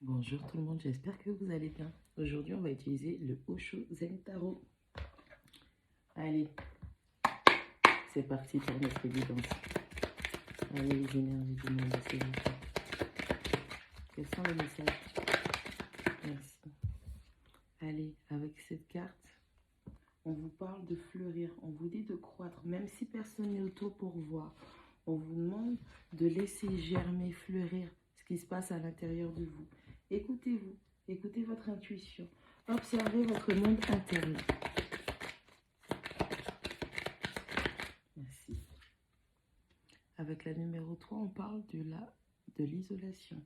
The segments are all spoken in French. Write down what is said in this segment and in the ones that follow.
Bonjour tout le monde, j'espère que vous allez bien. Aujourd'hui, on va utiliser le Osho Zen Tarot. Allez, c'est parti pour notre guidance. Allez, les énergies du monde, s'il vous plaît. Quels sont les messages? Merci. Allez, avec cette carte, on vous parle de fleurir, on vous dit de croître, même si personne n'est autour pour voir. On vous demande de laisser germer, fleurir ce qui se passe à l'intérieur de vous. Écoutez-vous, écoutez votre intuition, observez votre monde interne. Merci. Avec la numéro 3, on parle de l'isolation.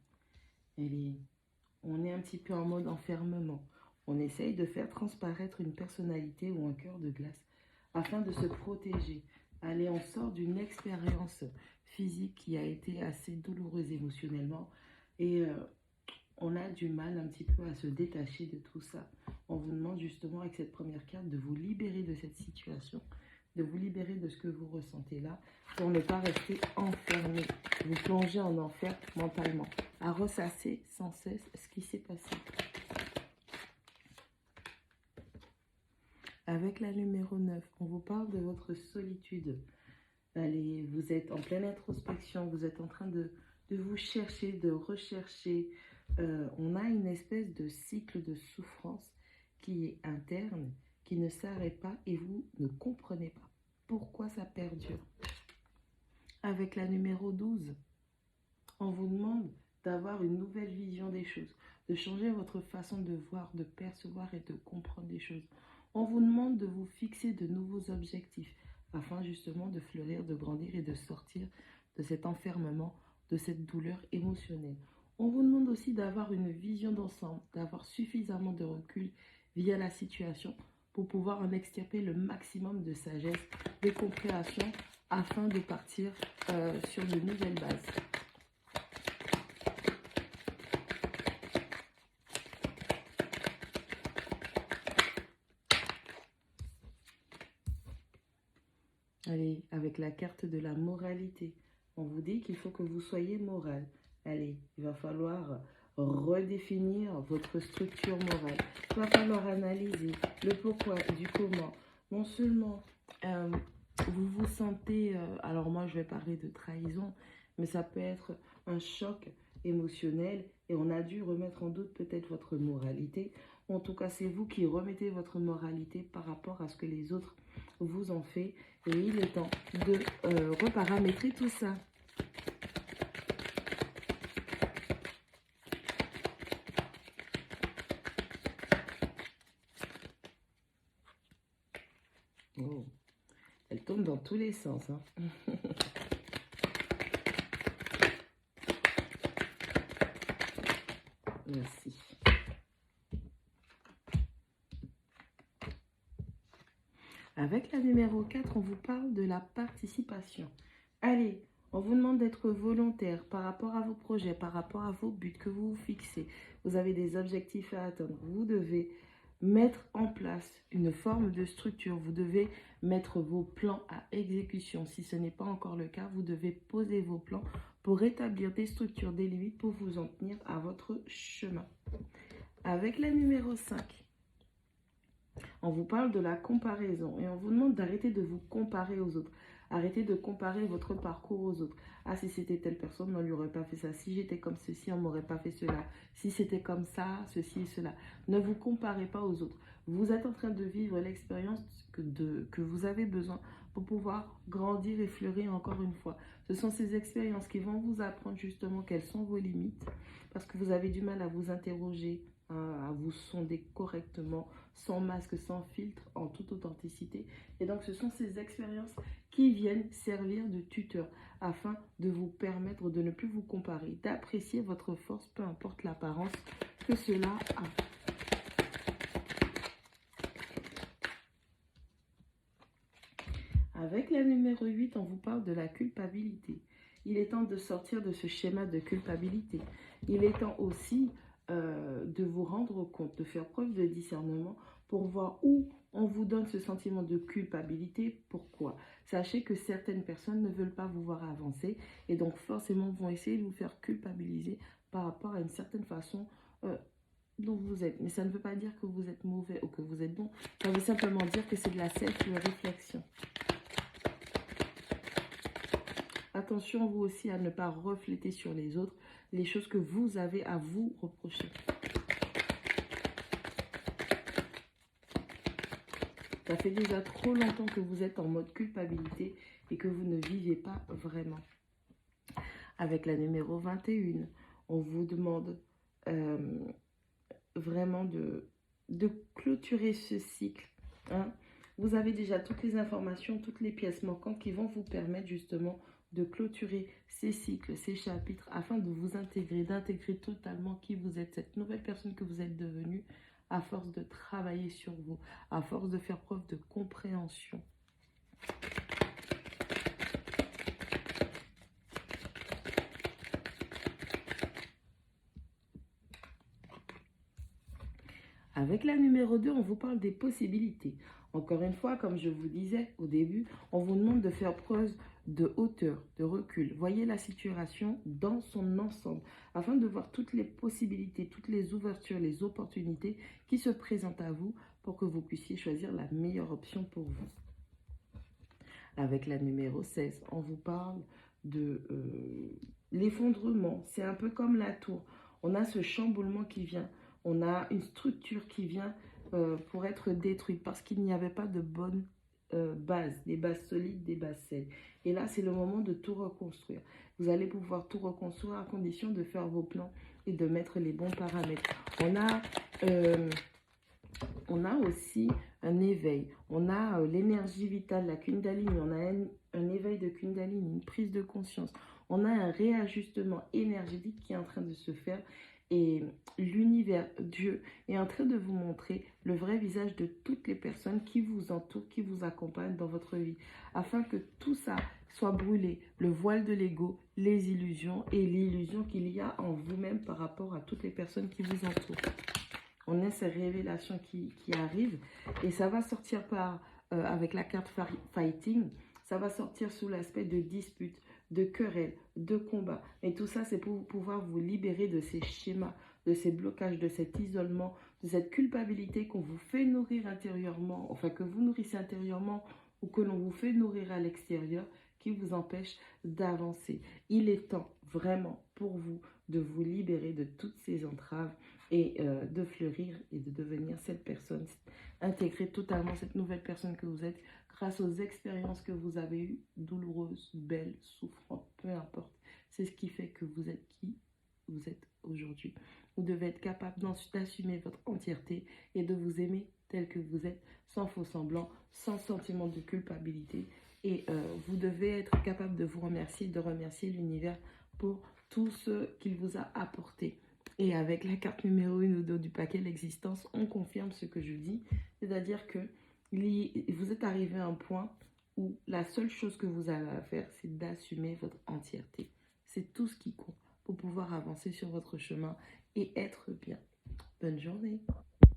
On est un petit peu en mode enfermement. On essaye de faire transparaître une personnalité ou un cœur de glace afin de se protéger. Allez, on sort d'une expérience physique qui a été assez douloureuse émotionnellement et on a du mal un petit peu à se détacher de tout ça. On vous demande justement avec cette première carte de vous libérer de cette situation, de vous libérer de ce que vous ressentez là pour ne pas rester enfermé, vous plonger en enfer mentalement, à ressasser sans cesse ce qui s'est passé. Avec la numéro 9, on vous parle de votre solitude. Allez, vous êtes en pleine introspection, vous êtes en train de vous chercher, de rechercher. On a une espèce de cycle de souffrance qui est interne, qui ne s'arrête pas et vous ne comprenez pas pourquoi ça perdure. Avec la numéro 12, on vous demande d'avoir une nouvelle vision des choses, de changer votre façon de voir, de percevoir et de comprendre les choses. On vous demande de vous fixer de nouveaux objectifs afin justement de fleurir, de grandir et de sortir de cet enfermement, de cette douleur émotionnelle. On vous demande aussi d'avoir une vision d'ensemble, d'avoir suffisamment de recul via la situation pour pouvoir en extirper le maximum de sagesse, de compréhension afin de partir sur de nouvelles bases. Allez, avec la carte de la moralité, on vous dit qu'il faut que vous soyez moral. Allez, il va falloir redéfinir votre structure morale. Il va falloir analyser le pourquoi, du comment. Non seulement vous vous sentez, alors moi je vais parler de trahison, mais ça peut être un choc émotionnel et on a dû remettre en doute peut-être votre moralité. En tout cas, c'est vous qui remettez votre moralité par rapport à ce que les autres vous ont fait. Et il est temps de reparamétrer tout ça. Oh, elle tombe dans tous les sens. Hein. Merci. Avec la numéro 4, on vous parle de la participation. Allez, on vous demande d'être volontaire par rapport à vos projets, par rapport à vos buts que vous vous fixez. Vous avez des objectifs à atteindre. Vous devez mettre en place une forme de structure. Vous devez mettre vos plans à exécution. Si ce n'est pas encore le cas, vous devez poser vos plans pour établir des structures, des limites pour vous en tenir à votre chemin. Avec la numéro 5, on vous parle de la comparaison et on vous demande d'arrêter de vous comparer aux autres. Arrêtez de comparer votre parcours aux autres. Ah, si c'était telle personne, on ne lui aurait pas fait ça. Si j'étais comme ceci, on ne m'aurait pas fait cela. Si c'était comme ça, ceci et cela. Ne vous comparez pas aux autres. Vous êtes en train de vivre l'expérience que vous avez besoin pour pouvoir grandir et fleurir encore une fois. Ce sont ces expériences qui vont vous apprendre justement quelles sont vos limites parce que vous avez du mal à vous interroger, à vous sonder correctement, sans masque, sans filtre, en toute authenticité. Et donc, ce sont ces expériences qui viennent servir de tuteur afin de vous permettre de ne plus vous comparer, d'apprécier votre force, peu importe l'apparence que cela a. Avec la numéro 8, on vous parle de la culpabilité. Il est temps de sortir de ce schéma de culpabilité. Il est temps aussi de vous rendre compte, de faire preuve de discernement pour voir où on vous donne ce sentiment de culpabilité. Pourquoi? Sachez que certaines personnes ne veulent pas vous voir avancer et donc forcément vont essayer de vous faire culpabiliser par rapport à une certaine façon dont vous êtes. Mais ça ne veut pas dire que vous êtes mauvais ou que vous êtes bon. Ça veut simplement dire que c'est de la self-réflexion. Attention, vous aussi, à ne pas refléter sur les autres les choses que vous avez à vous reprocher. Ça fait déjà trop longtemps que vous êtes en mode culpabilité et que vous ne vivez pas vraiment. Avec la numéro 21, on vous demande vraiment de clôturer ce cycle. Hein. Vous avez déjà toutes les informations, toutes les pièces manquantes qui vont vous permettre justement de clôturer ces cycles, ces chapitres, afin de vous intégrer, d'intégrer totalement qui vous êtes, cette nouvelle personne que vous êtes devenue, à force de travailler sur vous, à force de faire preuve de compréhension. Avec la numéro 2, on vous parle des possibilités. Encore une fois, comme je vous disais au début, on vous demande de faire preuve de hauteur, de recul. Voyez la situation dans son ensemble, afin de voir toutes les possibilités, toutes les ouvertures, les opportunités qui se présentent à vous pour que vous puissiez choisir la meilleure option pour vous. Avec la numéro 16, on vous parle de l'effondrement. C'est un peu comme la tour. On a ce chamboulement qui vient. On a une structure qui vient pour être détruite parce qu'il n'y avait pas de bonnes bases, des bases solides, des bases saines. Et là, c'est le moment de tout reconstruire. Vous allez pouvoir tout reconstruire à condition de faire vos plans et de mettre les bons paramètres. On a aussi un éveil. On a l'énergie vitale, la Kundalini. On a un éveil de Kundalini, une prise de conscience. On a un réajustement énergétique qui est en train de se faire. Et l'univers, Dieu, est en train de vous montrer le vrai visage de toutes les personnes qui vous entourent, qui vous accompagnent dans votre vie. Afin que tout ça soit brûlé. Le voile de l'ego, les illusions et l'illusion qu'il y a en vous-même par rapport à toutes les personnes qui vous entourent. On a ces révélations qui arrivent et ça va sortir avec la carte Fighting, ça va sortir sous l'aspect de dispute, de querelle, de combat. Et tout ça, c'est pour pouvoir vous libérer de ces schémas, de ces blocages, de cet isolement, de cette culpabilité qu'on vous fait nourrir intérieurement, enfin que vous nourrissez intérieurement ou que l'on vous fait nourrir à l'extérieur, qui vous empêche d'avancer. Il est temps vraiment pour vous de vous libérer de toutes ces entraves et de fleurir et de devenir cette personne, intégrer totalement cette nouvelle personne que vous êtes grâce aux expériences que vous avez eues, douloureuses, belles, souffrantes, peu importe. C'est ce qui fait que vous êtes qui vous êtes aujourd'hui. Vous devez être capable d'assumer votre entièreté et de vous aimer tel que vous êtes, sans faux semblant, sans sentiment de culpabilité. Et vous devez être capable de vous remercier, de remercier l'univers pour tout ce qu'il vous a apporté. Et avec la carte numéro 1 au dos du paquet, l'existence, on confirme ce que je dis. C'est-à-dire que vous êtes arrivé à un point où la seule chose que vous avez à faire, c'est d'assumer votre entièreté. C'est tout ce qui compte pour pouvoir avancer sur votre chemin et être bien. Bonne journée.